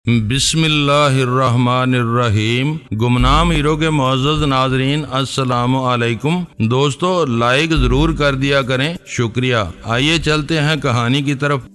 بسم اللہ الرحمن الرحیم۔ گمنام ہیرو کے معزز ناظرین السلام علیکم۔ دوستو لائک ضرور کر دیا کریں، شکریہ۔ آئیے چلتے ہیں کہانی کی طرف۔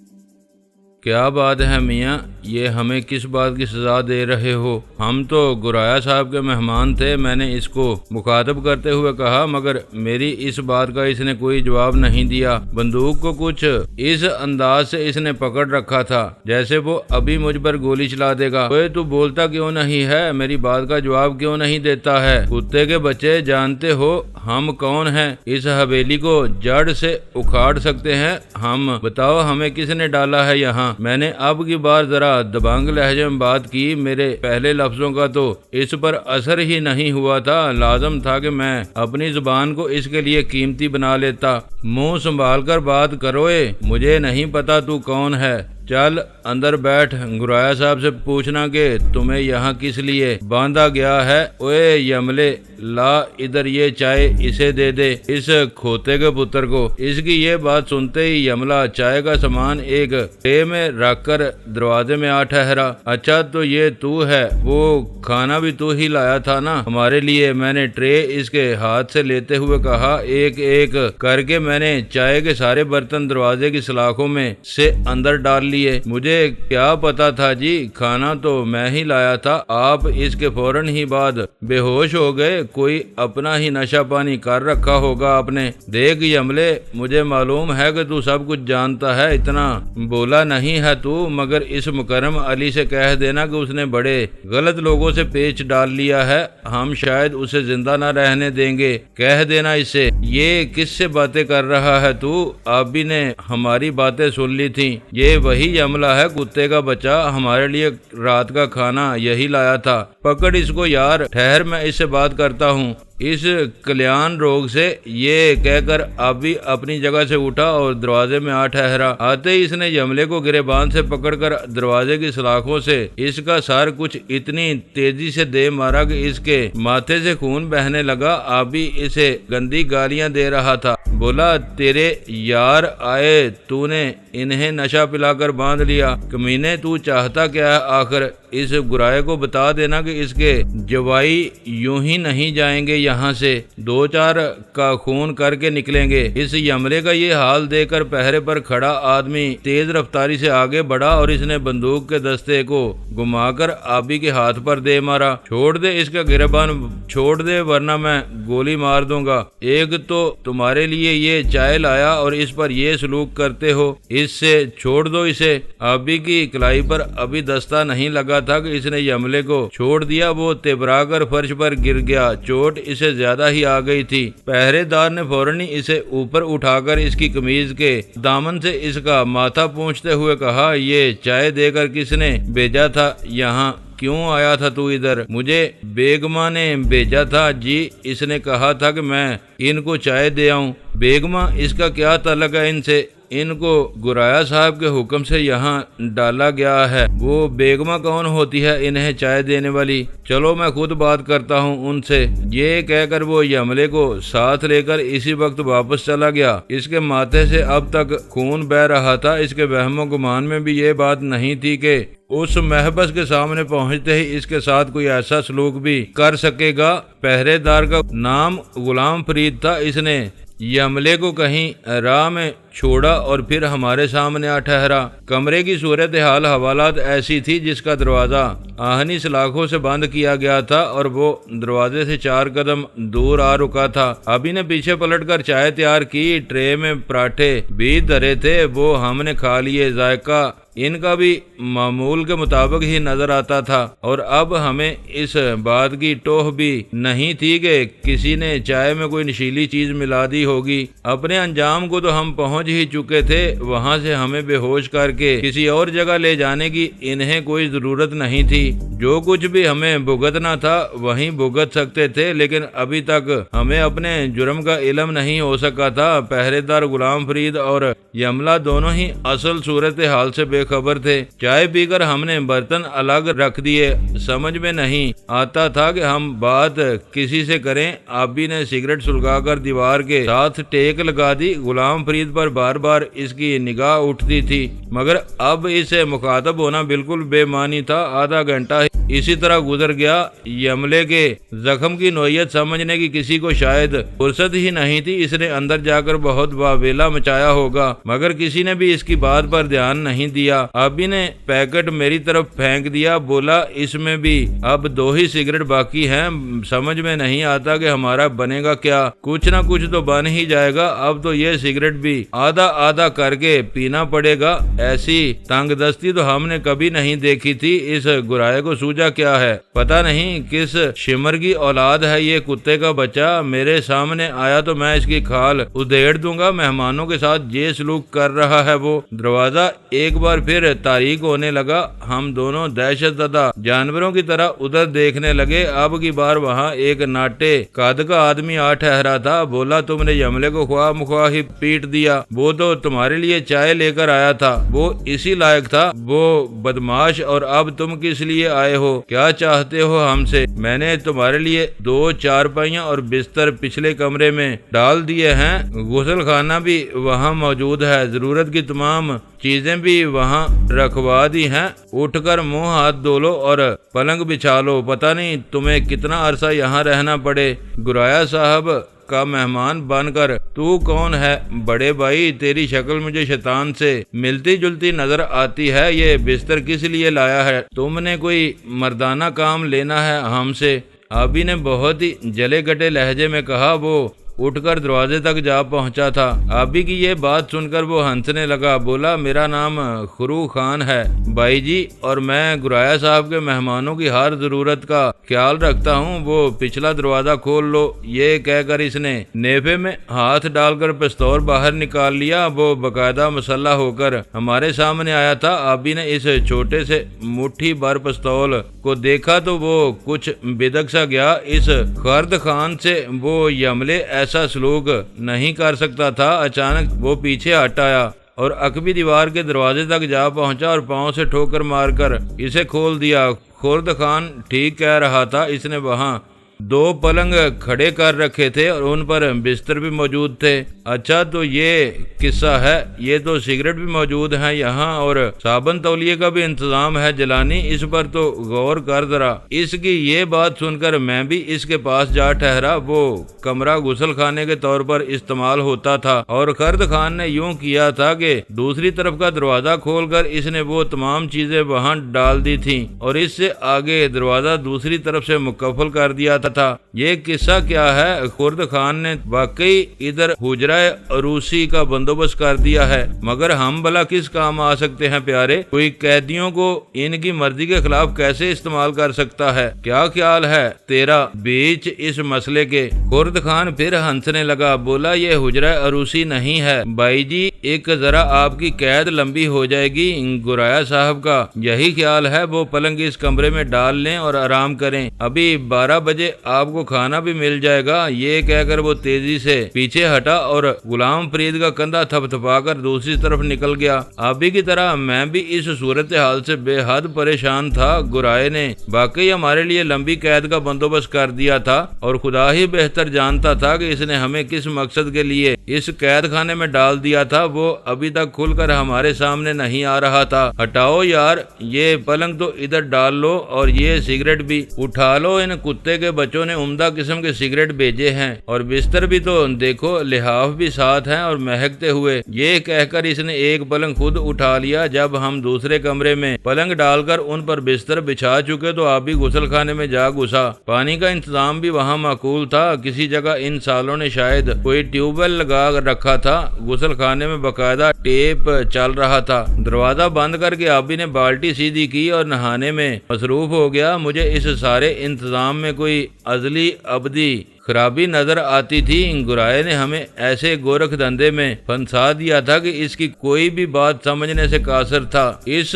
کیا بات ہے میاں، یہ ہمیں کس بات کی سزا دے رہے ہو؟ ہم تو گرایا صاحب کے مہمان تھے۔ میں نے اس کو مخاطب کرتے ہوئے کہا، مگر میری اس بات کا اس نے کوئی جواب نہیں دیا۔ بندوق کو کچھ اس انداز سے اس نے پکڑ رکھا تھا جیسے وہ ابھی مجھ پر گولی چلا دے گا۔ اوے تو بولتا کیوں نہیں ہے؟ میری بات کا جواب کیوں نہیں دیتا ہے؟ کتے کے بچے، جانتے ہو ہم کون ہیں؟ اس حویلی کو جڑ سے اکھاڑ سکتے ہیں ہم۔ بتاؤ ہمیں کس نے ڈالا ہے یہاں؟ میں نے اب کی بار ذرا دبنگ لہجے میں بات کی۔ میرے پہلے لفظوں کا تو اس پر اثر ہی نہیں ہوا تھا۔ لازم تھا کہ میں اپنی زبان کو اس کے لیے قیمتی بنا لیتا۔ منہ سنبھال کر بات کروئے، مجھے نہیں پتا تو کون ہے۔ چل اندر بیٹھ، گرایا صاحب سے پوچھنا کہ تمہیں یہاں کس لیے باندھا گیا ہے۔ اوے یملے، لا ادھر یہ چائے اسے دے دے، اس کھوتے کے پتر کو۔ اس کی یہ بات سنتے ہی یملا چائے کا سامان ایک ٹرے میں رکھ کر دروازے میں آ ٹھہرا۔ اچھا تو یہ تو ہے، وہ کھانا بھی تو ہی لایا تھا نا ہمارے لیے؟ میں نے ٹرے اس کے ہاتھ سے لیتے ہوئے کہا۔ ایک ایک کر کے میں نے چائے کے سارے برتن دروازے کی سلاخوں میں سے اندر ڈال لیے۔ مجھے کیا پتا تھا جی، کھانا تو میں ہی لایا تھا۔ آپ اس کے فوراً ہی بعد بے ہوش ہو گئے، کوئی اپنا ہی نشہ پانی کر رکھا ہوگا آپ نے۔ دیکھ یملے، مجھے معلوم ہے کہ تو سب کچھ جانتا ہے، اتنا بولا نہیں ہے تو، مگر اس مکرم علی سے کہہ دینا کہ اس نے بڑے غلط لوگوں سے پیچ ڈال لیا ہے، ہم شاید اسے زندہ نہ رہنے دیں گے۔ کہہ دینا اسے۔ یہ کس سے باتیں کر رہا ہے تو؟ آپ بھی نے ہماری باتیں سن لی تھیں۔ یہ وہی یملہ ہے، کتے کا بچہ، ہمارے لیے رات کا کھانا یہی لایا تھا۔ پکڑ اس کو یار، ٹھہر میں اس سے بات کرتا ہوں۔ اس کلیان روگ سے، یہ کہہ کر ابھی اپنی جگہ سے اٹھا اور دروازے میں آ ٹھہرا۔ آتے ہی اس نے یملے کو گریبان سے پکڑ کر دروازے کی سلاخوں سے اس کا سر کچھ اتنی تیزی سے دے مارا کہ اس کے ماتھے سے خون بہنے لگا۔ ابھی اسے گندی گالیاں دے رہا تھا۔ بولا، تیرے یار آئے، تو نے انہیں نشہ پلا کر باندھ لیا۔ کمینے، تو چاہتا کیا ہے آخر؟ اس گرائے کو بتا دینا کہ اس کے جوائی یوں ہی نہیں جائیں گے یہاں سے، دو چار کا خون کر کے نکلیں گے۔ اس یملے کا یہ حال دیکھ کر پہرے پر کھڑا آدمی تیز رفتاری سے آگے بڑھا اور اس نے بندوق کے دستے کو گھما کر آبی کے ہاتھ پر دے مارا۔ چھوڑ دے اس کا گریبان، چھوڑ دے ورنہ میں گولی مار دوں گا۔ ایک تو تمہارے لیے یہ چائے لایا اور اس پر یہ سلوک کرتے ہو، اس سے چھوڑ دو اسے۔ آبی کی کلائی پر ابھی دستہ نہیں لگا تھا کہ اس نے یملے کو چھوڑ دیا۔ وہ تبرا کر فرش پر گر گیا، چوٹ اسے زیادہ ہی آ گئی تھی۔ پہرے دار نے فوراً اسے اوپر اٹھا کر اس کی قمیض کے دامن سے اس کا ماتھا پوچھتے ہوئے کہا، یہ چائے دے کر کس نے بھیجا تھا یہاں؟ کیوں آیا تھا تو ادھر؟ مجھے بیگمہ نے بھیجا تھا جی، اس نے کہا تھا کہ میں ان کو چائے دے آؤں۔ بیگمہ، اس کا کیا تعلق ہے ان سے؟ ان کو گرایا صاحب کے حکم سے یہاں ڈالا گیا ہے۔ وہ بیگمہ کون ہوتی ہے انہیں چائے دینے والی؟ چلو میں خود بات کرتا ہوں ان سے۔ یہ کہہ کر وہ یملے کو ساتھ لے کر اسی وقت واپس چلا گیا۔ اس کے ماتھے سے اب تک خون بہہ رہا تھا۔ اس کے وہم و گمان میں بھی یہ بات نہیں تھی کہ اس محبس کے سامنے پہنچتے ہی اس کے ساتھ کوئی ایسا سلوک بھی کر سکے گا۔ پہرے دار کا نام غلام فرید تھا۔ اس نے یملے کو کہیں راہ میں چھوڑا اور پھر ہمارے سامنے آ ٹھہرا۔ کمرے کی صورتحال حوالات ایسی تھی جس کا دروازہ آہنی سلاخوں سے بند کیا گیا تھا اور وہ دروازے سے 4 قدم دور آ رکا تھا۔ ابھی نے پیچھے پلٹ کر چائے تیار کی، ٹرے میں پراٹھے بھی دھرے تھے، وہ ہم نے کھا لیے۔ ذائقہ ان کا بھی معمول کے مطابق ہی نظر آتا تھا اور اب ہمیں اس بات کی ٹوہ بھی نہیں تھی کہ کسی نے چائے میں کوئی نشیلی چیز ملا دی ہوگی۔ اپنے انجام کو تو ہم پہنچ ہی چکے تھے، وہاں سے ہمیں بے ہوش کر کے کسی اور جگہ لے جانے کی انہیں کوئی ضرورت نہیں تھی۔ جو کچھ بھی ہمیں بھگتنا تھا وہیں بھگت سکتے تھے، لیکن ابھی تک ہمیں اپنے جرم کا علم نہیں ہو سکا تھا۔ پہرے دار غلام فرید اور یملا دونوں ہی اصل صورتحال سے بے خبر تھے۔ چائے پی کر ہم نے برتن الگ رکھ دیے۔ سمجھ میں نہیں آتا تھا کہ ہم بات کسی سے کریں۔ آبی نے سگریٹ سلگا کر دیوار کے ساتھ ٹیک لگا دی۔ غلام فرید پر بار بار اس کی نگاہ اٹھتی تھی، مگر اب اس سے مخاطب ہونا بالکل بے معنی تھا۔ آدھا گھنٹہ اسی طرح گزر گیا۔ یملے کے زخم کی نوعیت سمجھنے کی کسی کو شاید فرصت ہی نہیں تھی۔ اس نے اندر جا کر بہت واویلا مچایا ہوگا، مگر کسی نے بھی اس کی بات پر دھیان نہیں دیا۔ آبی نے پیکٹ میری طرف پھینک دیا، بولا اس میں بھی اب 2 ہی سگریٹ باقی ہیں، سمجھ میں نہیں آتا کہ ہمارا بنے گا کیا؟ کچھ نہ کچھ تو بن ہی جائے گا، اب تو یہ سگریٹ بھی آدھا آدھا کر کے پینا پڑے گا۔ ایسی تنگ دستی تو ہم نے کبھی نہیں دیکھی تھی۔ اس گرائے کو سوجا کیا ہے؟ پتہ نہیں کس شمر کی اولاد ہے یہ کتے کا بچہ۔ میرے سامنے آیا تو میں اس کی کھال ادھیڑ دوں گا۔ مہمانوں کے ساتھ یہ سلوک کر رہا ہے وہ۔ دروازہ ایک بار پھر تاریک ہونے لگا۔ ہم دونوں دہشت زدہ جانوروں کی طرح ادھر دیکھنے لگے۔ اب کی بار وہاں ایک ناٹے قد کا آدمی آ ٹھہرا تھا۔ بولا تم نے یملے کو خواہ مخواہ ہی پیٹ دیا، وہ تو تمہارے لیے چائے لے کر آیا تھا، وہ اسی لائق تھا وہ بدماش، اور اب تم کس لیے آئے ہو؟ کیا چاہتے ہو ہم سے؟ میں نے تمہارے لیے 2 چارپائیاں اور بستر پچھلے کمرے میں ڈال دیے ہیں، غسل خانہ بھی وہاں موجود ہے، ضرورت کی تمام چیزیں بھی وہاں رکھوا دی ہیں۔ اٹھ کر منہ ہاتھ دھو لو اور پلنگ بچھا لو، پتہ نہیں تمہیں کتنا عرصہ یہاں رہنا پڑے۔ گرایا صاحب کا مہمان بن کر تو کون ہے؟ بڑے بھائی تیری شکل مجھے شیطان سے ملتی جلتی نظر آتی ہے۔ یہ بستر کس لیے لایا ہے؟ تم نے کوئی مردانہ کام لینا ہے ہم سے؟ آبی نے بہت ہی جلے گٹے لہجے میں کہا۔ وہ اٹھ کر دروازے تک جا پہنچا تھا۔ آبی کی یہ بات سن کر وہ ہنسنے لگا، بولا میرا نام خرو خان ہے بھائی جی، اور میں گرایا صاحب کے مہمانوں کی ہر ضرورت کا خیال رکھتا ہوں۔ وہ پچھلا دروازہ کھول لو۔ یہ کہہ کر اس نے نیفے میں ہاتھ ڈال کر پستول باہر نکال لیا۔ وہ باقاعدہ مسلح ہو کر ہمارے سامنے آیا تھا۔ آبی نے اس چھوٹے سے مٹھی بھر پستول کو دیکھا تو وہ کچھ بدک سا گیا۔ اس خرد خان سے وہ یملے ایسا سلوک نہیں کر سکتا تھا۔ اچانک وہ پیچھے ہٹ آیا اور عقبی دیوار کے دروازے تک جا پہنچا اور پاؤں سے ٹھوکر مار کر اسے کھول دیا۔ خرد خان ٹھیک کہہ رہا تھا، اس نے وہاں 2 پلنگ کھڑے کر رکھے تھے اور ان پر بستر بھی موجود تھے۔ اچھا تو یہ قصہ ہے، یہ تو سگریٹ بھی موجود ہیں یہاں اور صابن تولیے کا بھی انتظام ہے جلانی، اس پر تو غور کر ذرا۔ اس کی یہ بات سن کر میں بھی اس کے پاس جا ٹھہرا۔ وہ کمرہ غسل خانے کے طور پر استعمال ہوتا تھا اور خرد خان نے یوں کیا تھا کہ دوسری طرف کا دروازہ کھول کر اس نے وہ تمام چیزیں وہاں ڈال دی تھیں اور اس سے آگے دروازہ دوسری طرف سے مقفل کر دیا تھا۔ یہ قصہ کیا ہے؟ خرد خان نے واقعی ادھر حجرہ عروسی کا بندوبست کر دیا ہے، مگر ہم بھلا کس کام آ سکتے ہیں پیارے؟ کوئی قیدیوں کو ان کی مرضی کے خلاف کیسے استعمال کر سکتا ہے؟ کیا خیال ہے تیرا بیچ اس مسئلے کے؟ خرد خان پھر ہنسنے لگا، بولا یہ حجرہ عروسی نہیں ہے بھائی جی، ایک ذرا آپ کی قید لمبی ہو جائے گی۔ گرایا صاحب کا یہی خیال ہے، وہ پلنگ اس کمرے میں ڈال لیں اور آرام کریں، ابھی 12 بجے آپ کو کھانا بھی مل جائے گا۔ یہ کہہ کر وہ تیزی سے پیچھے ہٹا اور غلام فرید کا کندھا تھپ تھپا کر دوسری طرف نکل گیا۔ آبی کی طرح میں بھی اس صورتحال سے بے حد پریشان تھا۔ گرائے نے واقعی ہمارے لیے لمبی قید کا بندوبست کر دیا تھا اور خدا ہی بہتر جانتا تھا کہ اس نے ہمیں کس مقصد کے لیے اس قید خانے میں ڈال دیا تھا۔ وہ ابھی تک کھل کر ہمارے سامنے نہیں آ رہا تھا۔ ہٹاؤ یار، یہ پلنگ تو ادھر ڈال لو اور یہ سگریٹ بھی اٹھا لو، ان کتے کے بچوں نے عمدہ قسم کے سگریٹ بھیجے ہیں، اور بستر بھی تو دیکھو، لحاف بھی ساتھ ہیں اور مہکتے ہوئے۔ یہ کہہ کر اس نے ایک پلنگ خود اٹھا لیا۔ جب ہم دوسرے کمرے میں پلنگ ڈال کر ان پر بستر بچھا چکے تو آبی غسل خانے میں جا گھسا۔ پانی کا انتظام بھی وہاں معقول تھا، کسی جگہ ان سالوں نے شاید کوئی ٹیوب ویل لگا رکھا تھا۔ غسل خانے میں باقاعدہ ٹیپ چل رہا تھا۔ دروازہ بند کر کے آبی نے بالٹی سیدھی کی اور نہانے میں مصروف ہو گیا۔ مجھے اس سارے انتظام میں کوئی ازلی ابدی خرابی نظر آتی تھی۔ گرائے نے ہمیں ایسے گورکھ دھندے میں پھنسا دیا تھا کہ اس کی کوئی بھی بات سمجھنے سے قاصر تھا۔ اس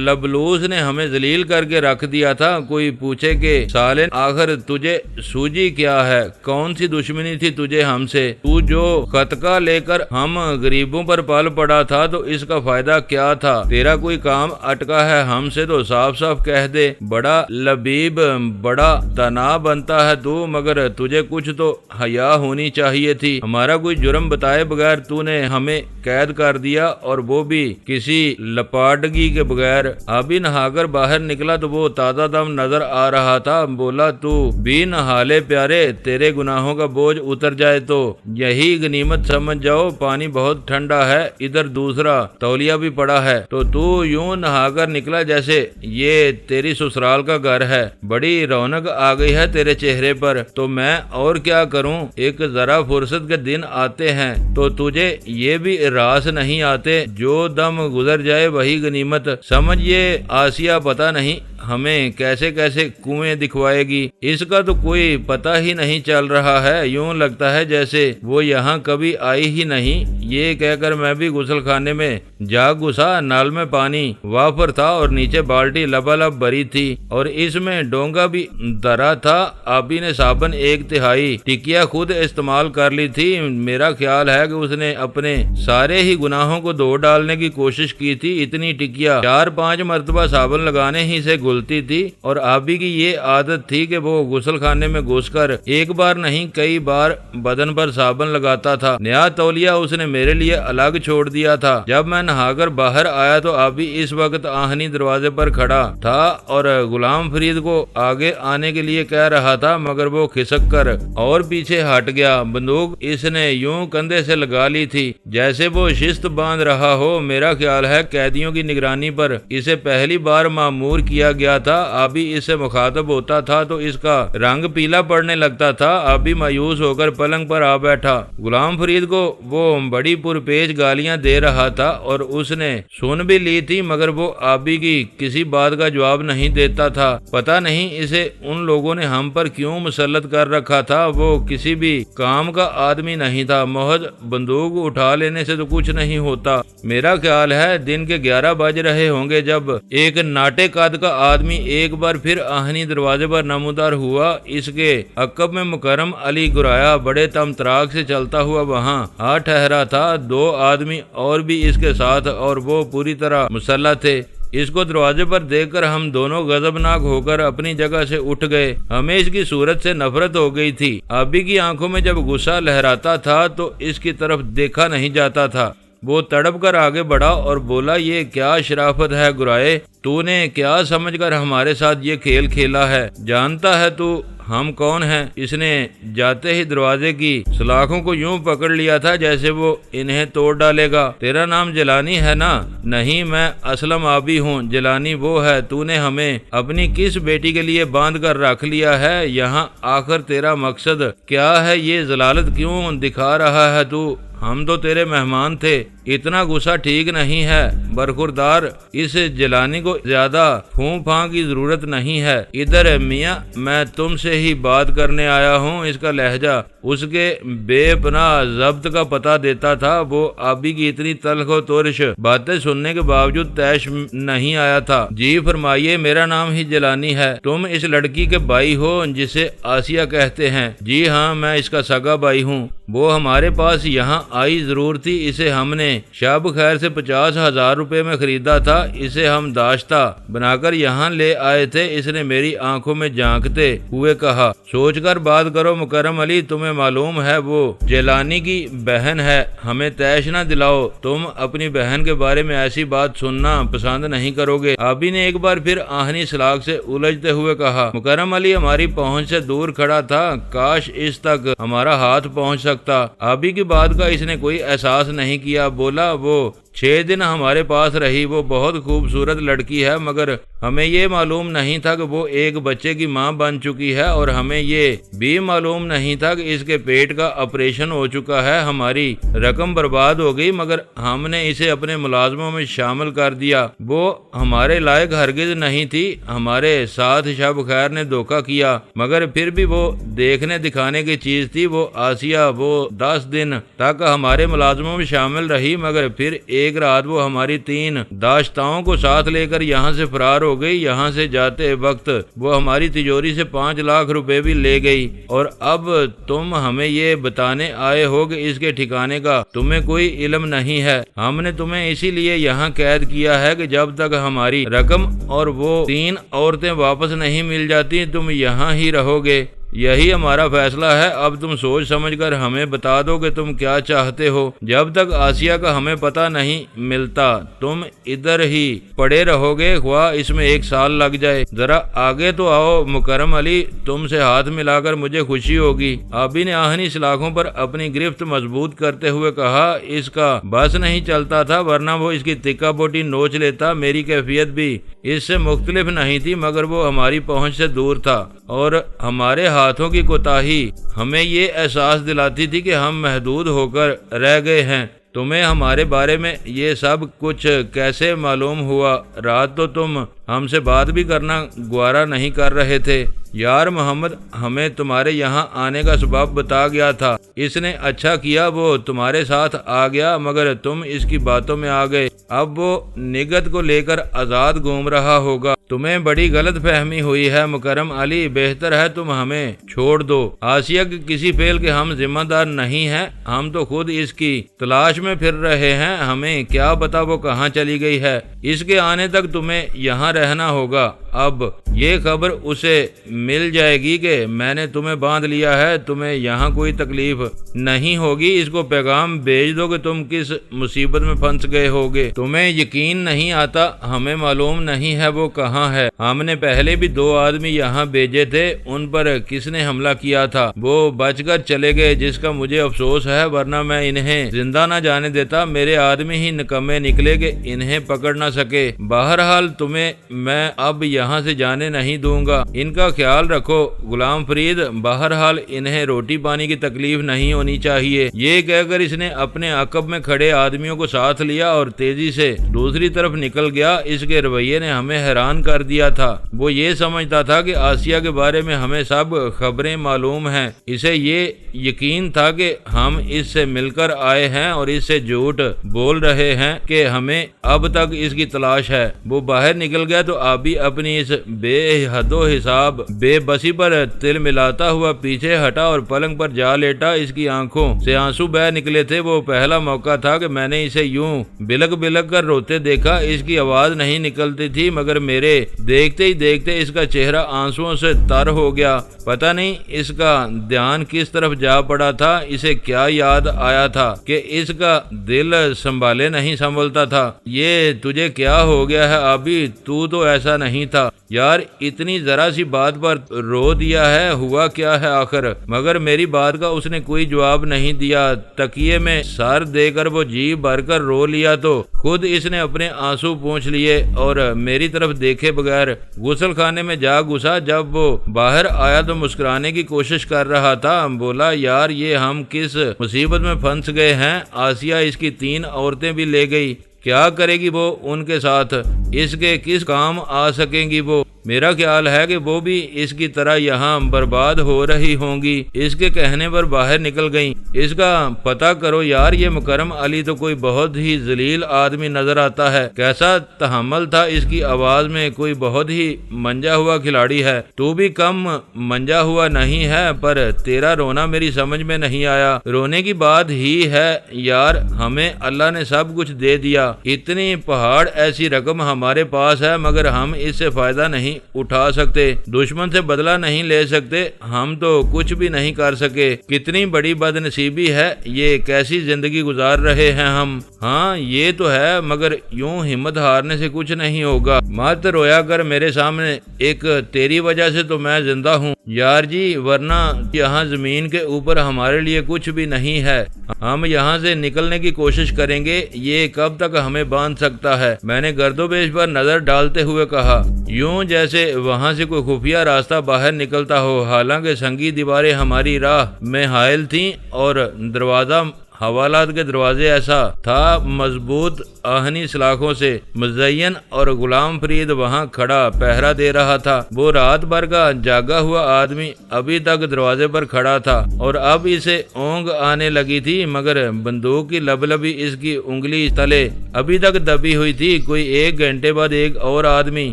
لبلوس نے ہمیں ذلیل کر کے رکھ دیا تھا۔ کوئی پوچھے کہ سالے آخر تجھے سوجی کیا ہے؟ کون سی دشمنی تھی تجھے ہم سے؟ تو جو خطقہ لے کر ہم غریبوں پر پل پڑا تھا تو اس کا فائدہ کیا تھا؟ تیرا کوئی کام اٹکا ہے ہم سے تو صاف صاف کہہ دے۔ بڑا لبیب، بڑا دانا بنتا ہے تو، مگر تجھے کچھ تو حیا ہونی چاہیے تھی۔ ہمارا کوئی جرم بتائے بغیر تو نے ہمیں قید کر دیا، اور وہ بھی کسی لپاڈگی کے بغیر۔ ابھی نہا کر باہر نکلا تو وہ تازہ دم نظر آ رہا تھا۔ بولا تو بھی نہا لے پیارے، تیرے گناہوں کا بوجھ اتر جائے تو یہی غنیمت سمجھ جاؤ۔ پانی بہت ٹھنڈا ہے، ادھر دوسرا تولیہ بھی پڑا ہے۔ تو یوں نہا کر نکلا جیسے یہ تیری سسرال کا گھر ہے۔ بڑی رونق آ گئی ہے تیرے چہرے پر۔ تو میں اور کیا کروں؟ ایک ذرا فرصت کے دن آتے ہیں تو تجھے یہ بھی راس نہیں آتے، جو دم گزر جائے وہی غنیمت سمجھ۔ یہ آسیہ پتہ نہیں ہمیں کیسے کیسے کنویں دکھوائے گی، اس کا تو کوئی پتہ ہی نہیں چل رہا ہے۔ یوں لگتا ہے جیسے وہ یہاں کبھی آئی ہی نہیں۔ یہ کہہ کر میں بھی غسل خانے میں جا گھسا۔ نال میں پانی وافر تھا اور نیچے بالٹی لبالب بھری تھی، اور اس میں ڈونگا بھی درا تھا۔ آبی نے صابن 1/3 ٹکیا خود استعمال کر لی تھی۔ میرا خیال ہے کہ اس نے اپنے سارے ہی گناہوں کو دھو ڈالنے کی کوشش کی تھی۔ اتنی ٹکیا 4-5 مرتبہ صابن لگانے ہی سے گلتی تھی، اور آبی کی یہ عادت تھی کہ وہ غسل خانے میں گھس کر ایک بار نہیں کئی بار بدن پر صابن لگاتا تھا۔ نیا تولیہ اس نے میرے لیے الگ چھوڑ دیا تھا۔ جب میں نہا کر باہر آیا تو آبی اس وقت آہنی دروازے پر کھڑا تھا اور غلام فرید کو آگے آنے کے لیے کہہ رہا تھا، مگر وہ کھسک کر اور پیچھے ہٹ گیا۔ بندوق اس نے یوں کندھے سے لگا لی تھی جیسے وہ شست باندھ رہا ہو۔ میرا خیال ہے قیدیوں کی نگرانی پر اسے پہلی بار مامور کیا گیا تھا۔ آبی اس سے مخاطب ہوتا تھا تو اس کا رنگ پیلا پڑنے لگتا تھا۔ آبی مایوس ہو کر پلنگ پر آ بیٹھا۔ غلام فرید کو وہ بڑی پرپیش گالیاں دے رہا تھا اور اس نے سن بھی لی تھی، مگر وہ آبی کی کسی بات کا جواب نہیں دیتا تھا۔ پتہ نہیں اسے ان لوگوں نے ہم پر کیوں مسلط کر رکھا تھا۔ وہ کسی بھی کام کا آدمی نہیں تھا، محض بندوق اٹھا لینے سے تو کچھ نہیں ہوتا۔ میرا خیال ہے دن کے 11 بج رہے ہوں گے جب ایک ناٹے قد کا آدمی ایک بار پھر آہنی دروازے پر نمودار ہوا۔ اس کے عقب میں مکرم علی گرایا بڑے تمطراق سے چلتا ہوا وہاں آ ٹھہرا تھا۔ 2 آدمی اور بھی اس کے ساتھ، اور وہ پوری طرح مسلح تھے۔ اس کو دروازے پر دیکھ کر ہم دونوں غضبناک ہو کر اپنی جگہ سے اٹھ گئے۔ ہمیں اس کی صورت سے نفرت ہو گئی تھی۔ آبی کی آنکھوں میں جب غصہ لہراتا تھا تو اس کی طرف دیکھا نہیں جاتا تھا۔ وہ تڑپ کر آگے بڑھا اور بولا، یہ کیا شرافت ہے گرائے؟ تو نے کیا سمجھ کر ہمارے ساتھ یہ کھیل کھیلا ہے؟ جانتا ہے تو ہم کون ہیں؟ اس نے جاتے ہی دروازے کی سلاخوں کو یوں پکڑ لیا تھا جیسے وہ انہیں توڑ ڈالے گا۔ تیرا نام جیلانی ہے نا؟ نہیں، میں اسلم آبی ہوں۔ جیلانی وہ ہے۔ تو نے ہمیں اپنی کس بیٹی کے لیے باندھ کر رکھ لیا ہے یہاں؟ آخر تیرا مقصد کیا ہے؟ یہ ضلالت کیوں دکھا رہا ہے تو؟ ہم تو تیرے مہمان تھے۔ اتنا غصہ ٹھیک نہیں ہے۔ برخوردار، اس جیلانی کو زیادہ پھون پھان کی ضرورت نہیں ہے۔ ادھر میاں، میں تم سے ہی بات کرنے آیا ہوں۔ اس کا لہجہ اس کے بے پناہ ضبط کا پتہ دیتا تھا۔ وہ آبی کی اتنی تلخ و ترش باتیں سننے کے باوجود طیش نہیں آیا تھا۔ جی فرمائیے، میرا نام ہی جیلانی ہے۔ تم اس لڑکی کے بھائی ہو جسے آسیہ کہتے ہیں؟ جی ہاں، میں اس کا سگا بھائی ہوں۔ وہ ہمارے پاس یہاں آئی ضرور تھی۔ اسے ہم نے شب خیر سے 50,000 روپے میں خریدا تھا۔ اسے ہم داشتہ بنا کر یہاں لے آئے تھے۔ اس نے میری آنکھوں میں جھانکتے ہوئے کہا، سوچ کر بات کرو مکرم علی، تمہیں معلوم ہے وہ جیلانی کی بہن ہے۔ ہمیں طیش نہ دلاؤ، تم اپنی بہن کے بارے میں ایسی بات سننا پسند نہیں کرو گے۔ آبی نے ایک بار پھر آہنی سلاخ سے الجھتے ہوئے کہا۔ مکرم علی ہماری پہنچ سے دور کھڑا تھا، کاش اس تک ہمارا ہاتھ پہنچ سکتا۔ آبی کی بات کا اس نے کوئی احساس نہیں کیا۔ بولا، وہ 6 دن ہمارے پاس رہی۔ وہ بہت خوبصورت لڑکی ہے، مگر ہمیں یہ معلوم نہیں تھا کہ وہ ایک بچے کی ماں بن چکی ہے، اور ہمیں یہ بھی معلوم نہیں تھا کہ اس کے پیٹ کا آپریشن ہو چکا ہے۔ ہماری رقم برباد ہو گئی، مگر ہم نے اسے اپنے ملازموں میں شامل کر دیا۔ وہ ہمارے لائق ہرگز نہیں تھی۔ ہمارے ساتھ شب خیر نے دھوکہ کیا، مگر پھر بھی وہ دیکھنے دکھانے کی چیز تھی۔ وہ آسیہ وہ 10 دن تک ہمارے ملازموں میں شامل رہی، مگر پھر ایک رات وہ ہماری 3 داشتاؤں کو ساتھ لے کر یہاں سے فرار ہو گئی۔ یہاں سے جاتے وقت وہ ہماری تجوری سے 5 لاکھ روپے بھی لے گئی، اور اب تم ہمیں یہ بتانے آئے ہو کہ اس کے ٹھکانے کا تمہیں کوئی علم نہیں ہے۔ ہم نے تمہیں اسی لیے یہاں قید کیا ہے کہ جب تک ہماری رقم اور وہ 3 عورتیں واپس نہیں مل جاتی تم یہاں ہی رہو گے۔ یہی ہمارا فیصلہ ہے۔ اب تم سوچ سمجھ کر ہمیں بتا دو کہ تم کیا چاہتے ہو۔ جب تک آسیہ کا ہمیں پتہ نہیں ملتا تم ادھر ہی پڑے رہو گے، خواہ اس میں 1 سال لگ جائے۔ ذرا آگے تو آؤ مکرم علی، تم سے ہاتھ ملا کر مجھے خوشی ہوگی۔ آبی نے آہنی سلاخوں پر اپنی گرفت مضبوط کرتے ہوئے کہا، اس کا بس نہیں چلتا تھا، ورنہ وہ اس کی تکہ بوٹی نوچ لیتا۔ میری کیفیت بھی اس سے مختلف نہیں تھی، مگر وہ ہماری پہنچ سے دور تھا، اور ہمارے ہاتھوں کی کوتاہی ہمیں یہ احساس دلاتی تھی کہ ہم محدود ہو کر رہ گئے ہیں۔ تمہیں ہمارے بارے میں یہ سب کچھ کیسے معلوم ہوا؟ رات تو تم ہم سے بات بھی کرنا گوارا نہیں کر رہے تھے۔ یار محمد ہمیں تمہارے یہاں آنے کا سبب بتا گیا تھا، اس نے اچھا کیا وہ تمہارے ساتھ آ گیا، مگر تم اس کی باتوں میں آ گئے۔ اب وہ نگت کو لے کر آزاد گھوم رہا ہوگا۔ تمہیں بڑی غلط فہمی ہوئی ہے مکرم علی، بہتر ہے تم ہمیں چھوڑ دو۔ آسیہ کے کسی فعل کے ہم ذمہ دار نہیں ہیں، ہم تو خود اس کی تلاش میں پھر رہے ہیں۔ ہمیں کیا پتا وہ کہاں چلی گئی ہے۔ اس کے آنے تک تمہیں یہاں رہنا ہوگا۔ اب یہ خبر اسے مل جائے گی کہ میں نے تمہیں باندھ لیا ہے، تمہیں یہاں کوئی تکلیف نہیں ہوگی۔ اس کو پیغام بھیج دو کہ تم کس مصیبت میں پھنس گئے ہوگے۔ تمہیں یقین نہیں آتا، ہمیں معلوم نہیں ہے وہ کہاں ہے۔ ہم نے پہلے بھی 2 آدمی یہاں بھیجے تھے، ان پر کس نے حملہ کیا تھا؟ وہ بچ کر چلے گئے، جس کا مجھے افسوس ہے، ورنہ میں انہیں زندہ نہ جانے دیتا۔ میرے آدمی ہی نکمے نکلے کہ انہیں پکڑ نہ سکے۔ بہرحال تمہیں میں اب یہاں سے جانے نہیں دوں گا، ان کا خیال رکھو غلام فرید۔ بہرحال انہیں روٹی پانی کی تکلیف نہیں ہونی چاہیے۔ یہ کہہ کر اس نے اپنے عقب میں کھڑے آدمیوں کو ساتھ لیا اور تیزی سے دوسری طرف نکل گیا۔ اس کے رویے نے ہمیں حیران کر دیا تھا۔ وہ یہ سمجھتا تھا کہ آسیہ کے بارے میں ہمیں سب خبریں معلوم ہیں۔ اسے یہ یقین تھا کہ ہم اس سے مل کر آئے ہیں اور اس سے جھوٹ بول رہے ہیں کہ ہمیں اب تک اس کی تلاش ہے۔ وہ باہر نکل گیا تو آبی اپنی اس بے حد و حساب بے بسی پر تل ملاتا ہوا پیچھے ہٹا اور پلنگ پر جا لیٹا۔ اس کی آنکھوں سے آنسو بہہ نکلے تھے۔ وہ پہلا موقع تھا کہ میں نے اسے یوں بلک بلک کر روتے دیکھا۔ اس کی آواز نہیں نکلتی تھی، مگر میرے دیکھتے ہی دیکھتے اس کا چہرہ آنسوؤں سے تر ہو گیا۔ پتہ نہیں اس کا دھیان کس طرف جا پڑا تھا، اسے کیا یاد آیا تھا کہ اس کا دل سنبھالے نہیں سنبھلتا تھا۔ یہ تجھے کیا ہو گیا ہے آبی؟ تو ایسا نہیں تھا یار، اتنی ذرا سی بات پر رو دیا ہے، ہوا کیا ہے آخر؟ مگر میری بات کا اس نے کوئی جواب نہیں دیا۔ تکیے میں سر دے کر وہ جی بھر کر رو لیا تو خود اس نے اپنے آنسو پونچھ لیے اور میری طرف دیکھے بغیر غسل خانے میں جا گھسا۔ جب وہ باہر آیا تو مسکرانے کی کوشش کر رہا تھا۔ بولا، یار یہ ہم کس مصیبت میں پھنس گئے ہیں؟ آسیہ اس کی 3 عورتیں بھی لے گئی، کیا کرے گی وہ ان کے ساتھ؟ اس کے کس کام آ سکیں گی وہ؟ میرا خیال ہے کہ وہ بھی اس کی طرح یہاں برباد ہو رہی ہوں گی۔ اس کے کہنے پر باہر نکل گئیں۔ اس کا پتہ کرو یار، یہ مکرم علی تو کوئی بہت ہی ذلیل آدمی نظر آتا ہے۔ کیسا تحمل تھا اس کی آواز میں، کوئی بہت ہی منجا ہوا کھلاڑی ہے۔ تو بھی کم منجا ہوا نہیں ہے، پر تیرا رونا میری سمجھ میں نہیں آیا۔ رونے کی بات ہی ہے یار، ہمیں اللہ نے سب کچھ دے دیا، اتنی پہاڑ ایسی رقم ہمارے پاس ہے، مگر ہم اس سے فائدہ نہیں اٹھا سکتے، دشمن سے بدلہ نہیں لے سکتے، ہم تو کچھ بھی نہیں کر سکے۔ کتنی بڑی بد نصیبی ہے، یہ کیسی زندگی گزار رہے ہیں ہم۔ ہاں یہ تو ہے، مگر یوں ہمت ہارنے سے کچھ نہیں ہوگا۔ مت رویا کر میرے سامنے، ایک تیری وجہ سے تو میں زندہ ہوں۔ یار جی ورنہ یہاں زمین کے اوپر ہمارے لیے کچھ بھی نہیں ہے، ہم یہاں سے نکلنے کی کوشش کریں گے، یہ کب تک ہمیں باندھ سکتا ہے؟ میں نے گرد و پیش پر نظر ڈالتے ہوئے کہا، یوں جیسے وہاں سے کوئی خفیہ راستہ باہر نکلتا ہو، حالانکہ سنگی دیواریں ہماری راہ میں حائل تھیں اور دروازہ حوالات کے دروازے ایسا تھا مضبوط آہنی سلاخوں سے مزین، اور غلام فرید وہاں کھڑا پہرا دے رہا تھا۔ وہ رات بھر کا جاگا ہوا آدمی ابھی تک دروازے پر کھڑا تھا اور اب اسے اونگ آنے لگی تھی، مگر بندوق کی لبلبی اس کی انگلی تلے ابھی تک دبی ہوئی تھی۔ کوئی 1 گھنٹے بعد ایک اور آدمی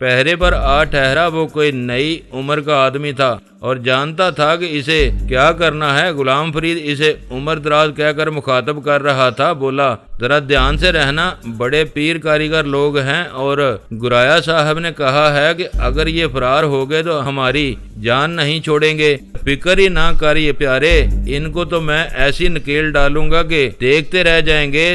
پہرے پر آ ٹھہرا۔ وہ کوئی نئی عمر کا آدمی تھا اور جانتا تھا کہ اسے کیا کرنا ہے۔ غلام فرید اسے عمر دراز کہہ کر مخاطب کر رہا تھا، بولا، ذرا دھیان سے رہنا، بڑے پیر کاریگر لوگ ہیں، اور گرایا صاحب نے کہا ہے کہ اگر یہ فرار ہو گئے تو ہماری جان نہیں چھوڑیں گے۔ فکر ہی نہ کریے پیارے، ان کو تو میں ایسی نکیل ڈالوں گا کہ دیکھتے رہ جائیں گے۔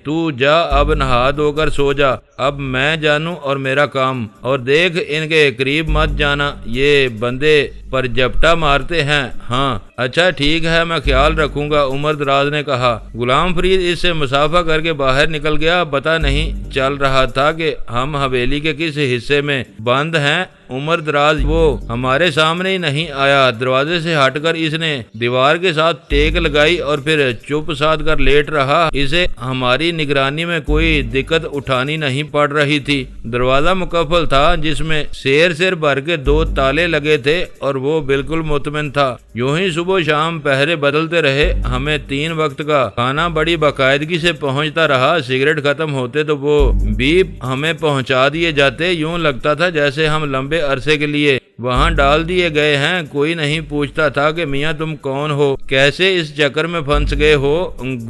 تو جا اب نہا دھو کر سو جا، اب میں جانوں اور میرا کام، اور دیکھ ان کے قریب مت جانا، یہ بندے پر جپٹا مارتے ہیں۔ ہاں اچھا ٹھیک ہے، میں خیال رکھوں گا، عمر دراز نے کہا۔ غلام فرید اس سے مسافہ کر کے باہر نکل گیا۔ پتہ نہیں چل رہا تھا کہ ہم حویلی کے کس حصے میں بند ہیں۔ عمر دراز وہ ہمارے سامنے ہی نہیں آیا۔ دروازے سے ہٹ کر اس نے دیوار کے ساتھ ٹیک لگائی اور پھر چپ سادھ کر لیٹ رہا۔ اسے ہماری نگرانی میں کوئی دقت اٹھانی نہیں پڑ رہی تھی۔ دروازہ مقفل تھا جس میں سیر بھر کے 2 تالے لگے تھے اور وہ بالکل مطمئن تھا۔ یوں ہی صبح و شام پہرے بدلتے رہے۔ ہمیں 3 وقت کا کھانا بڑی باقاعدگی سے پہنچتا رہا۔ سگریٹ ختم ہوتے تو وہ بھی ہمیں پہنچا دیے جاتے۔ یوں لگتا تھا جیسے ہم لمبے عرصے کے لیے وہاں ڈال دیے گئے ہیں۔ کوئی نہیں پوچھتا تھا کہ میاں تم کون ہو، کیسے اس چکر میں پھنس گئے ہو۔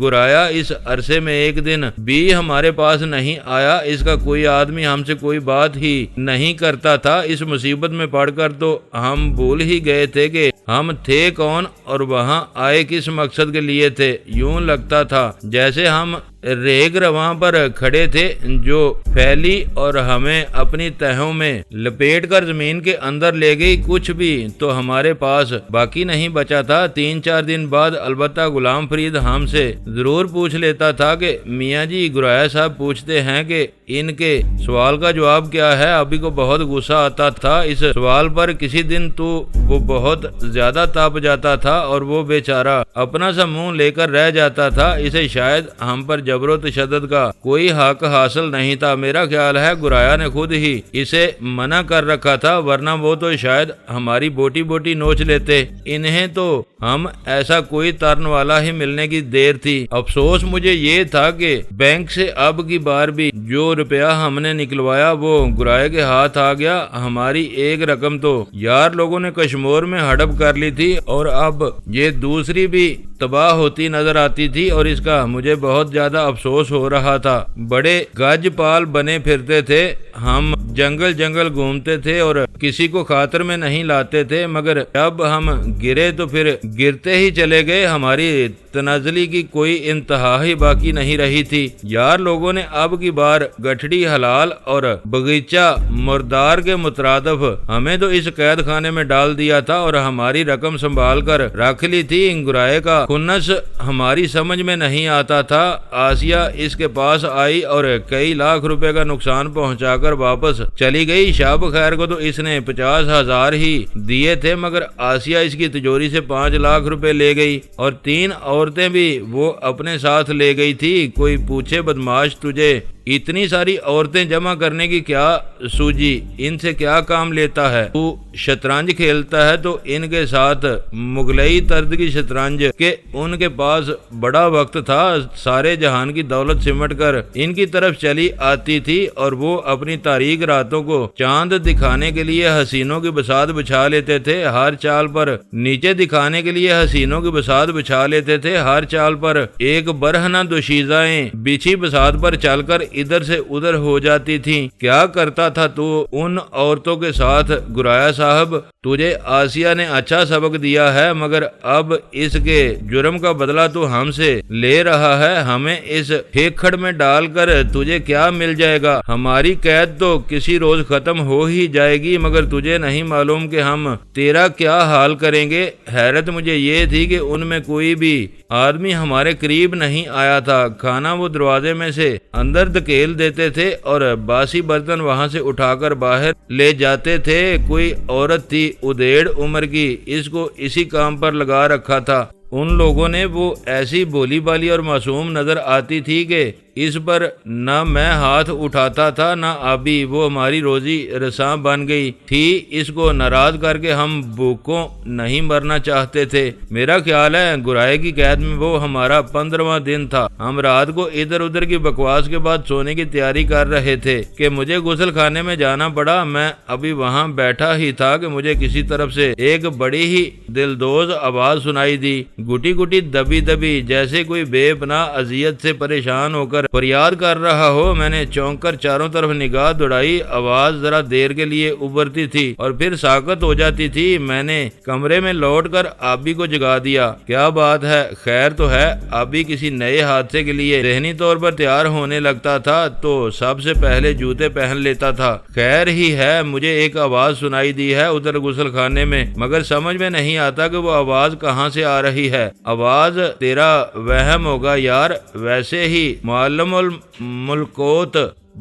گرایا اس عرصے میں ایک دن بھی ہمارے پاس نہیں آیا۔ اس کا کوئی آدمی ہم سے کوئی بات ہی نہیں کرتا تھا۔ اس مصیبت میں پڑ کر تو ہم بھول ہی گئے تھے کہ ہم تھے کون اور وہاں آئے کس مقصد کے لیے تھے۔ یوں لگتا تھا جیسے ہم ریگ رواں پر کھڑے تھے جو پھیلی اور ہمیں اپنی تہوں میں لپیٹ کر زمین کے اندر لے گئی۔ کچھ بھی تو ہمارے پاس باقی نہیں بچا تھا۔ 3-4 دن بعد البتہ غلام فرید ہم سے ضرور پوچھ لیتا تھا کہ میاں جی گرایا صاحب پوچھتے ہیں کہ ان کے سوال کا جواب کیا ہے۔ ابھی کو بہت غصہ آتا تھا اس سوال پر۔ کسی دن تو وہ بہت زیادہ تاپ جاتا تھا اور وہ بیچارہ اپنا سا منہ لے کر رہ جاتا تھا۔ اسے شاید ہم پر جبر و تشدد کا کوئی حق حاصل نہیں تھا۔ میرا خیال ہے گرایا نے خود ہی اسے منع کر رکھا تھا، ورنہ وہ تو شاید ہماری بوٹی بوٹی نوچ لیتے۔ انہیں تو ہم ایسا کوئی ترن والا ہی ملنے کی دیر تھی۔ افسوس مجھے یہ تھا کہ بینک سے اب کی بار بھی جو روپیہ ہم نے نکلوایا وہ گرائے کے ہاتھ آ گیا۔ ہماری ایک رقم تو یار لوگوں نے کشمور میں ہڑپ کر لی تھی اور اب یہ دوسری بھی تباہ ہوتی نظر آتی تھی، اور اس کا مجھے بہت زیادہ افسوس ہو رہا تھا۔ بڑے گج پال بنے پھرتے تھے ہم، جنگل گھومتے تھے اور کسی کو خاطر میں نہیں لاتے تھے، مگر جب ہم گرے تو پھر گرتے ہی چلے گئے۔ ہماری تنزلی کی کوئی انتہا ہی باقی نہیں رہی تھی۔ یار لوگوں نے اب کی بار گٹھڑی حلال اور باغیچہ مردار کے مترادف ہمیں تو اس قید خانے میں ڈال دیا تھا اور ہماری رقم سنبھال کر رکھ لی تھی۔ گرائے کا خنس ہماری سمجھ میں نہیں آتا تھا۔ آسیہ اس کے پاس آئی اور کئی لاکھ روپے کا نقصان پہنچا کر واپس چلی گئی۔ شاب خیر کو تو اس نے 50,000 ہی دیے تھے، مگر آسیہ اس کی تجوری سے 5 لاکھ روپے لے گئی اور 3 عورتیں بھی وہ اپنے ساتھ لے گئی تھی۔ کوئی پوچھے بدماش تجھے اتنی ساری عورتیں جمع کرنے کی کیا سوجی، ان سے کیا کام لیتا ہے؟ تو شطرنج کھیلتا ہے تو ان کے ساتھ مغلئی طرز کی شطرنج کہ ان کے پاس بڑا وقت تھا، سارے جہان کی دولت سمٹ کر ان کی طرف چلی آتی تھی اور وہ اپنی تاریک راتوں کو چاند دکھانے کے لیے حسینوں کی بساط بچھا لیتے تھے۔ ہر چال پر نیچے دکھانے کے لیے حسینوں کی بساط بچھا لیتے تھے۔ ہر چال پر ایک برہنہ دوشیزائیں بچھی بساط پر چل کر ادھر سے ادھر ہو جاتی تھیں۔ کیا کرتا تھا تو ان عورتوں کے ساتھ گرایا صاحب؟ تجھے آسیہ نے اچھا سبق دیا ہے، مگر اب اس کے جرم کا بدلہ تو ہم سے لے رہا ہے۔ ہمیں اس پھیکڑ میں ڈال کر تجھے کیا مل جائے گا؟ ہماری قید تو کسی روز ختم ہو ہی جائے گی، مگر تجھے نہیں معلوم کہ ہم تیرا کیا حال کریں گے۔ حیرت مجھے یہ تھی کہ ان میں کوئی بھی آدمی ہمارے قریب نہیں آیا تھا۔ کھانا وہ دروازے میں سے اندر دھکیل دیتے تھے اور باسی برتن وہاں سے اٹھا کر باہر لے جاتے تھے۔ کوئی عورت تھی ادھیڑ عمر کی، اس کو اسی کام پر لگا رکھا تھا۔ ان لوگوں نے وہ ایسی بولی بالی اور معصوم نظر آتی تھی کہ اس پر نہ میں ہاتھ اٹھاتا تھا نہ آبی۔ وہ ہماری روزی رساں بن گئی تھی، اس کو ناراض کر کے ہم بھوکوں نہیں مرنا چاہتے تھے۔ میرا خیال ہے گرائے کی قید میں وہ ہمارا 15واں دن تھا۔ ہم رات کو ادھر ادھر کی بکواس کے بعد سونے کی تیاری کر رہے تھے کہ مجھے غسل خانے میں جانا پڑا۔ میں ابھی وہاں بیٹھا ہی تھا کہ مجھے کسی طرف سے ایک بڑی ہی دلدوز آواز سنائی دی، گٹی گٹی دبی دبی، جیسے کوئی بے پناہ اذیت سے پریشان ہو کر فریاد کر رہا ہو۔ میں نے چونک کر چاروں طرف نگاہ دوڑائی۔ آواز ذرا دیر کے لیے ابھرتی تھی اور پھر ساکت ہو جاتی تھی۔ میں نے کمرے میں لوٹ کر آبی کو جگا دیا۔ کیا بات ہے، خیر تو ہے؟ آبی کسی نئے حادثے کے لیے ذہنی طور پر تیار ہونے لگتا تھا تو سب سے پہلے جوتے پہن لیتا تھا۔ خیر ہی ہے، مجھے ایک آواز سنائی دی ہے ادھر غسل خانے میں، مگر سمجھ میں نہیں آتا کہ وہ آواز کہاں سے آ رہی ہے۔ آواز تیرا وہم ہوگا یار، ویسے ہی معلم الملکوت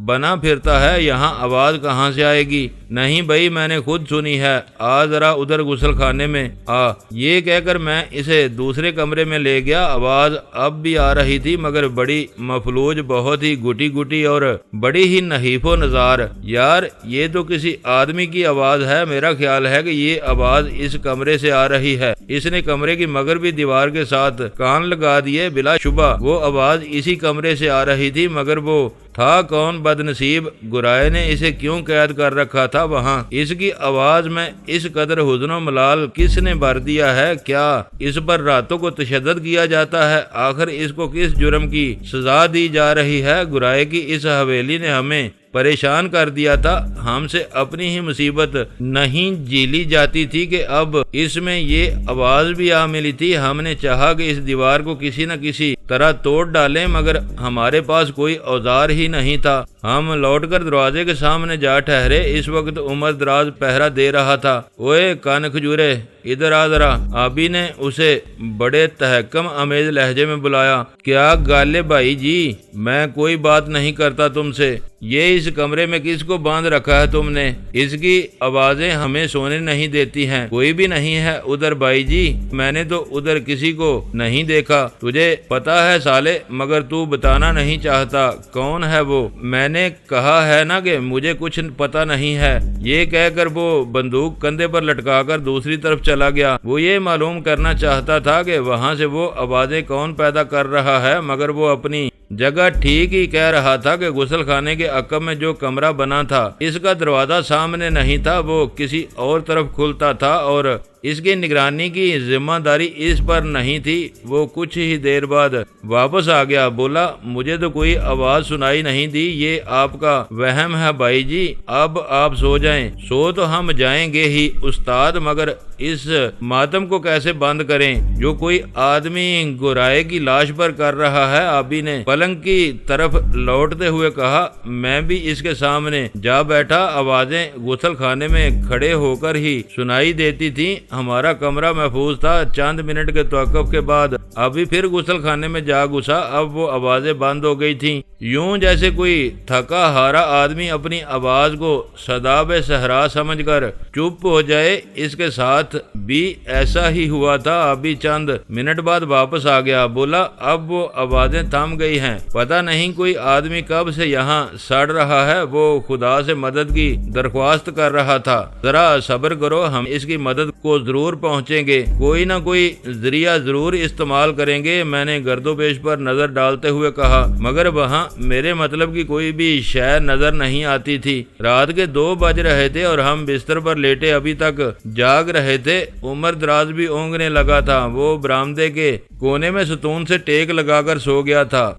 بنا پھرتا ہے، یہاں آواز کہاں سے آئے گی؟ نہیں بھائی، میں نے خود سنی ہے، آ ذرا ادھر غسل خانے میں آ۔ یہ کہہ کر میں اسے دوسرے کمرے میں لے گیا۔ آواز اب بھی آ رہی تھی مگر بڑی مفلوج، بہت ہی گٹی گٹی اور بڑی ہی نحیف و نزار۔ یار یہ تو کسی آدمی کی آواز ہے۔ میرا خیال ہے کہ یہ آواز اس کمرے سے آ رہی ہے۔ اس نے کمرے کی مگر بھی دیوار کے ساتھ کان لگا دیے۔ بلا شبہ وہ آواز اسی کمرے سے آ رہی تھی، مگر وہ تھا کون بد نصیب؟ گرائے نے اسے کیوں قید کر رکھا تھا وہاں؟ اس کی آواز میں اس قدر حزن و ملال کس نے بھر دیا ہے؟ کیا اس پر راتوں کو تشدد کیا جاتا ہے؟ آخر اس کو کس جرم کی سزا دی جا رہی ہے؟ گرائے کی اس حویلی نے ہمیں پریشان کر دیا تھا، ہم سے اپنی ہی مصیبت نہیں جیلی جاتی تھی کہ اب اس میں یہ آواز بھی آ ملی تھی۔ ہم نے چاہا کہ اس دیوار کو کسی نہ کسی طرح توڑ ڈالیں، مگر ہمارے پاس کوئی اوزار ہی نہیں تھا۔ ہم لوٹ کر دروازے کے سامنے جا ٹھہرے۔ اس وقت عمر دراز پہرا دے رہا تھا۔ اوئے کان کھجورے، ادھر آ ذرا۔ آبی نے اسے بڑے تحکم آمیز لہجے میں بلایا۔ کیا گالے بھائی جی، میں کوئی بات نہیں کرتا تم سے۔ یہ اس کمرے میں کس کو باندھ رکھا ہے تم نے؟ اس کی آوازیں ہمیں سونے نہیں دیتی ہیں۔ کوئی بھی نہیں ہے ادھر بھائی جی، میں نے تو ادھر کسی کو نہیں دیکھا۔ تجھے پتا ہے سالے، مگر تو بتانا نہیں چاہتا کون ہے وہ۔ میں نے کہا ہے نا کہ مجھے کچھ پتا نہیں ہے۔ یہ کہہ کر وہ بندوق کندھے پر لٹکا کر دوسری طرف چلا گیا۔ وہ یہ معلوم کرنا چاہتا تھا کہ وہاں سے وہ آوازیں کون پیدا کر رہا ہے، مگر وہ اپنی جگہ ٹھیک ہی کہہ رہا تھا کہ غسل خانے کے عقب میں جو کمرہ بنا تھا اس کا دروازہ سامنے نہیں تھا، وہ کسی اور طرف کھلتا تھا اور اس کی نگرانی کی ذمہ داری اس پر نہیں تھی۔ وہ کچھ ہی دیر بعد واپس آ گیا، بولا مجھے تو کوئی آواز سنائی نہیں دی، یہ آپ کا وہم ہے بھائی جی، اب آپ سو جائیں۔ سو تو ہم جائیں گے ہی استاد، مگر اس ماتم کو کیسے بند کریں جو کوئی آدمی گرائے کی لاش پر کر رہا ہے؟ آبی نے پلنگ کی طرف لوٹتے ہوئے کہا۔ میں بھی اس کے سامنے جا بیٹھا۔ آوازیں غسل خانے میں کھڑے ہو کر ہی سنائی دیتی تھیں۔ ہمارا کمرہ محفوظ تھا۔ چند منٹ کے توقف کے بعد ابھی پھر غسل خانے میں جا گھسا۔ اب وہ آوازیں بند ہو گئی تھیں، یوں جیسے کوئی تھکا ہارا آدمی اپنی آواز کو صداب صحرا سمجھ کر چپ ہو جائے۔ اس کے ساتھ بھی ایسا ہی ہوا تھا۔ ابھی چند منٹ بعد واپس آ گیا، بولا اب وہ آوازیں تھم گئی ہیں، پتہ نہیں کوئی آدمی کب سے یہاں سڑ رہا ہے، وہ خدا سے مدد کی درخواست کر رہا تھا۔ ذرا صبر کرو، ہم اس کی مدد کو ضرور پہنچیں گے، کوئی نہ کوئی ذریعہ ضرور استعمال کریں گے۔ میں نے گرد و پیش پر نظر ڈالتے ہوئے کہا، مگر وہاں میرے مطلب کی کوئی بھی شے نظر نہیں آتی تھی۔ رات کے 2 بج رہے تھے اور ہم بستر پر لیٹے ابھی تک جاگ رہے تھے۔ عمر دراز بھی اونگنے لگا تھا، وہ برآمدے کے کونے میں ستون سے ٹیک لگا کر سو گیا تھا۔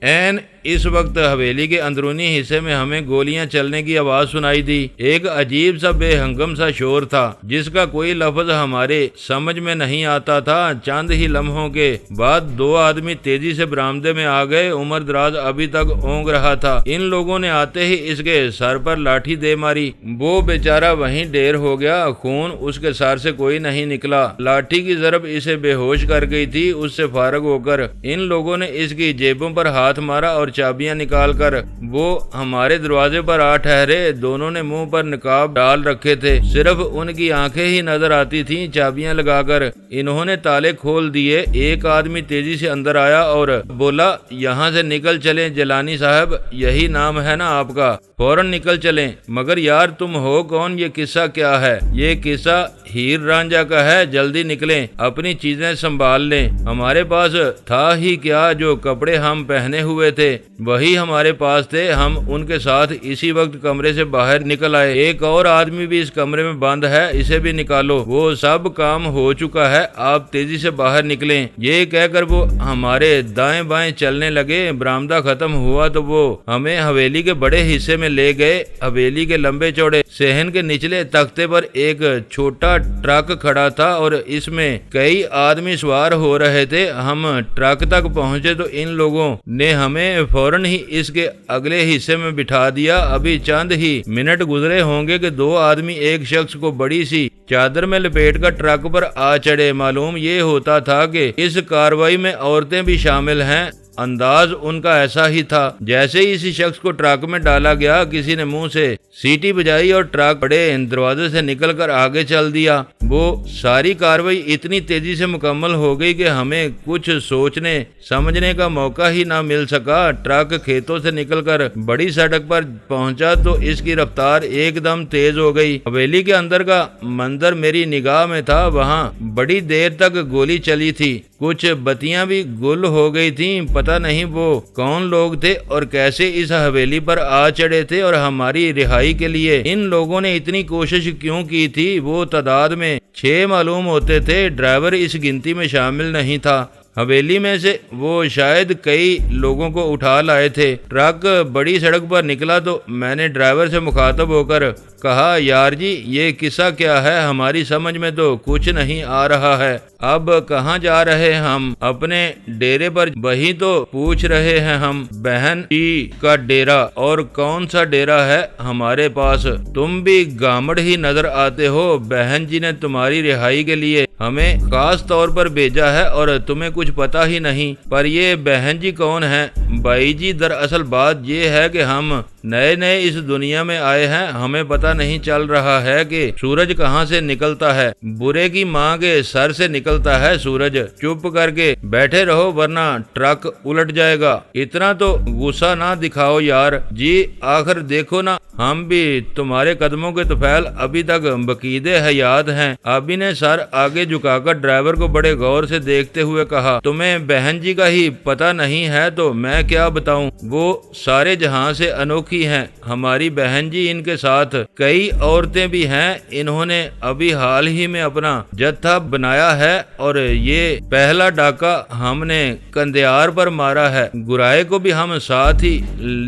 اس وقت حویلی کے اندرونی حصے میں ہمیں گولیاں چلنے کی آواز سنائی دی۔ ایک عجیب سا بے ہنگم سا شور تھا جس کا کوئی لفظ ہمارے سمجھ میں نہیں آتا تھا۔ چند ہی لمحوں کے بعد 2 آدمی تیزی سے برآمدے میں آ گئے۔ عمر دراز ابھی تک اونگ رہا تھا، ان لوگوں نے آتے ہی اس کے سر پر لاٹھی دے ماری۔ وہ بیچارہ وہیں ڈیر ہو گیا، خون اس کے سر سے کوئی نہیں نکلا۔ لاٹھی کی ضرب اسے بے ہوش کر گئی تھی۔ اس سے فارغ ہو کر ان لوگوں نے اس کی جیبوں پر ہاتھ مارا اور چابیاں نکال کر وہ ہمارے دروازے پر آ ٹھہرے۔ دونوں نے منہ پر نقاب ڈال رکھے تھے، صرف ان کی آنکھیں ہی نظر آتی تھیں۔ چابیاں لگا کر انہوں نے تالے کھول دیے۔ ایک آدمی تیزی سے اندر آیا اور بولا، یہاں سے نکل چلیں جیلانی صاحب، یہی نام ہے نا آپ کا، فوراً نکل چلیں۔ مگر یار تم ہو کون؟ یہ قصہ کیا ہے؟ یہ قصہ ہیر رانجھا کا ہے، جلدی نکلیں، اپنی چیزیں سنبھال لیں۔ ہمارے پاس تھا ہی کیا، جو کپڑے ہم پہنے ہوئے تھے وہی ہمارے پاس تھے۔ ہم ان کے ساتھ اسی وقت کمرے سے باہر نکل آئے۔ ایک اور آدمی بھی اس کمرے میں بند ہے، اسے بھی نکالو، وہ سب کام ہو چکا ہے، آپ تیزی سے باہر نکلیں۔ یہ کہہ کر وہ ہمارے دائیں بائیں چلنے لگے۔ برآمدہ ختم ہوا تو وہ ہمیں حویلی کے بڑے حصے میں لے گئے۔ حویلی کے لمبے چوڑے صحن کے نچلے تختے پر ایک چھوٹا ٹرک کھڑا تھا اور اس میں کئی آدمی سوار ہو رہے تھے۔ ہم ٹرک تک پہنچے تو ان لوگوں نے ہمیں فوراً ہی اس کے اگلے حصے میں بٹھا دیا۔ ابھی چند ہی منٹ گزرے ہوں گے کہ 2 آدمی ایک شخص کو بڑی سی چادر میں لپیٹ کر ٹرک پر آ چڑھے۔ معلوم یہ ہوتا تھا کہ اس کارروائی میں عورتیں بھی شامل ہیں۔ انداز ان کا ایسا ہی تھا۔ جیسے ہی اسی شخص کو ٹرک میں ڈالا گیا، کسی نے منہ سے سیٹی بجائی اور ٹرک بڑے دروازے سے نکل کر آگے چل دیا۔ وہ ساری کارروائی اتنی تیزی سے مکمل ہو گئی کہ ہمیں کچھ سوچنے سمجھنے کا موقع ہی نہ مل سکا۔ ٹرک کھیتوں سے نکل کر بڑی سڑک پر پہنچا تو اس کی رفتار ایک دم تیز ہو گئی۔ حویلی کے اندر کا منظر میری نگاہ میں تھا۔ وہاں بڑی دیر تک گولی چلی تھی، کچھ بتیاں بھی گل ہو گئی تھیں۔ پتہ نہیں وہ کون لوگ تھے اور کیسے اس حویلی پر آ چڑھے تھے اور ہماری رہائی کے لیے ان لوگوں نے اتنی کوشش کیوں کی تھی۔ وہ تعداد میں 6 معلوم ہوتے تھے، ڈرائیور اس گنتی میں شامل نہیں تھا۔ حویلی میں سے وہ شاید کئی لوگوں کو اٹھا لائے تھے۔ ٹرک بڑی سڑک پر نکلا تو میں نے ڈرائیور سے مخاطب ہو کر کہا، یار جی یہ قصہ کیا ہے؟ ہماری سمجھ میں تو کچھ نہیں آ رہا ہے۔ اب کہاں جا رہے ہم؟ اپنے ڈیرے پر؟ وہی تو پوچھ رہے ہیں ہم۔ بہن جی کا ڈیرا؟ اور کون سا ڈیرا ہے ہمارے پاس؟ تم بھی گامڑ ہی نظر آتے ہو۔ بہن جی نے تمہاری رہائی کے لیے ہمیں خاص طور پر بھیجا ہے اور تمہیں کچھ پتا ہی نہیں۔ پر یہ بہن جی کون ہیں؟ بھائی جی دراصل بات یہ ہے کہ ہم نئے نئے اس دنیا میں آئے ہیں، ہمیں پتہ نہیں چل رہا ہے کہ سورج کہاں سے نکلتا ہے۔ برے کی ماں کے سر سے نکلتا ہے سورج۔ چپ کر کے بیٹھے رہو ورنہ ٹرک الٹ جائے گا۔ اتنا تو غصہ نہ دکھاؤ یار جی، آخر دیکھو نا ہم بھی تمہارے قدموں کے طفیل ابھی تک بقید حیات ہیں۔ آبی نے سر آگے جھکا کر ڈرائیور کو بڑے غور سے دیکھتے ہوئے کہا، تمہیں بہن جی کا ہی پتہ نہیں ہے تو میں کیا بتاؤں؟ وہ سارے جہاں سے انوکھی ہیں ہماری بہن جی، ان کے ساتھ کئی عورتیں بھی ہیں۔ انہوں نے ابھی حال ہی میں اپنا جتھا بنایا ہے اور یہ پہلا ڈاکہ ہم نے کندیار پر مارا ہے۔ گرائے کو بھی ہم ساتھ ہی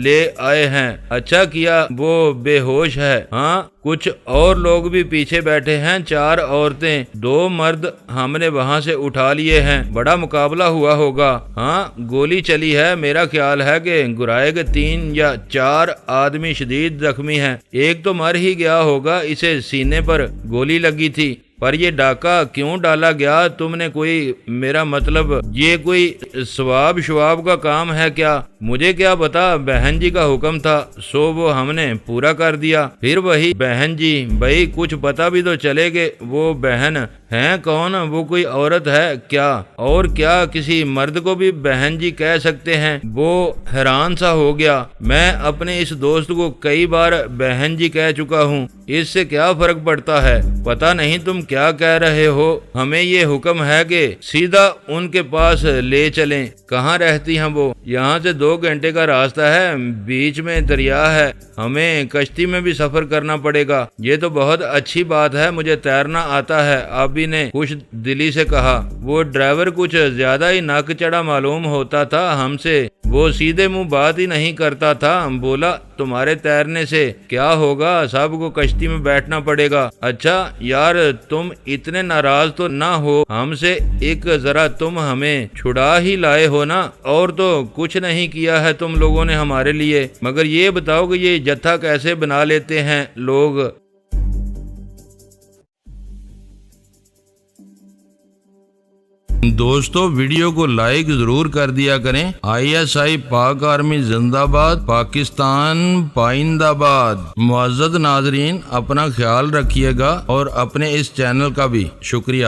لے آئے ہیں۔ اچھا کیا وہ بے ہوش ہے۔ ہاں کچھ اور لوگ بھی پیچھے بیٹھے ہیں، 4 عورتیں 2 مرد ہم نے وہاں سے اٹھا لیے ہیں۔ بڑا مقابلہ ہوا ہوگا۔ ہاں گولی چلی ہے، میرا خیال ہے کہ گرائے کے 3 یا 4 آدمی شدید زخمی ہیں، ایک تو مر ہی گیا ہوگا، اسے سینے پر گولی لگی تھی۔ پر یہ ڈاکہ کیوں ڈالا گیا؟ تم نے کوئی، میرا مطلب یہ کوئی ثواب شواب کا کام ہے کیا؟ مجھے کیا پتا، بہن جی کا حکم تھا سو وہ ہم نے پورا کر دیا۔ پھر وہی بہن جی، بھائی کچھ پتا بھی تو چلے کہ وہ بہن ہیں کون؟ وہ کوئی عورت ہے کیا؟ اور کیا کسی مرد کو بھی بہن جی کہہ سکتے ہیں؟ وہ حیران سا ہو گیا۔ میں اپنے اس دوست کو کئی بار بہن جی کہہ چکا ہوں، اس سے کیا فرق پڑتا ہے؟ پتا نہیں تم کیا کہہ رہے ہو؟ ہمیں یہ حکم ہے کہ سیدھا ان کے پاس لے چلیں۔ کہاں رہتی ہیں وہ؟ یہاں سے 2 گھنٹے کا راستہ ہے، بیچ میں دریا ہے، ہمیں کشتی میں بھی سفر کرنا پڑے گا۔ یہ تو بہت اچھی بات ہے، مجھے تیرنا آتا ہے، آپ بھی صحابی نے خوش دلی سے کہا۔ وہ ڈرائیور کچھ زیادہ ہی ناک چڑھا معلوم ہوتا تھا ہم سے، وہ سیدھے منہ بات ہی نہیں کرتا تھا۔ بولا تمہارے تیرنے سے کیا ہوگا، سب کو کشتی میں بیٹھنا پڑے گا۔ اچھا یار تم اتنے ناراض تو نہ ہو ہم سے، ایک ذرا تم ہمیں چھڑا ہی لائے ہو نا، اور تو کچھ نہیں کیا ہے تم لوگوں نے ہمارے لیے، مگر یہ بتاؤ کہ یہ جتھا کیسے بنا لیتے ہیں لوگ۔ دوستو ویڈیو کو لائک ضرور کر دیا کریں۔ ISI پاک آرمی زندہ باد، پاکستان پائندہ باد۔ معزز ناظرین اپنا خیال رکھیے گا اور اپنے اس چینل کا بھی شکریہ۔